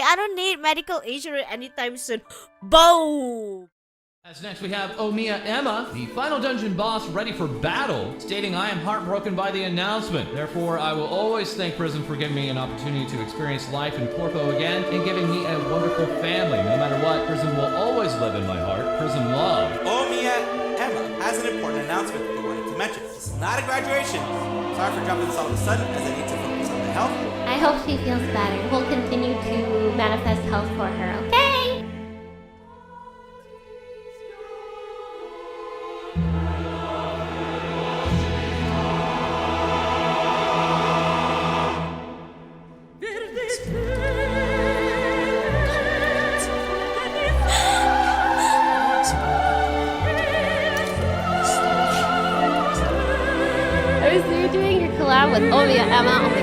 I don't need medical insurance anytime soon. Boom! As next we have Omiya Emma, the final dungeon boss ready for battle, stating, "I am heartbroken by the announcement. Therefore, I will always thank Prism for giving me an opportunity to experience life in Corpo again and giving me a wonderful family. No matter what, Prism will always live in my heart. Prism love." Omiya Emma has an important announcement that we wanted to mention. This is not a graduation. Sorry for dropping this all of a sudden, as I need to focus on my health. I hope she feels better. We'll continue to manifest health for her, okay? I was there doing your collab with Omiya Emma.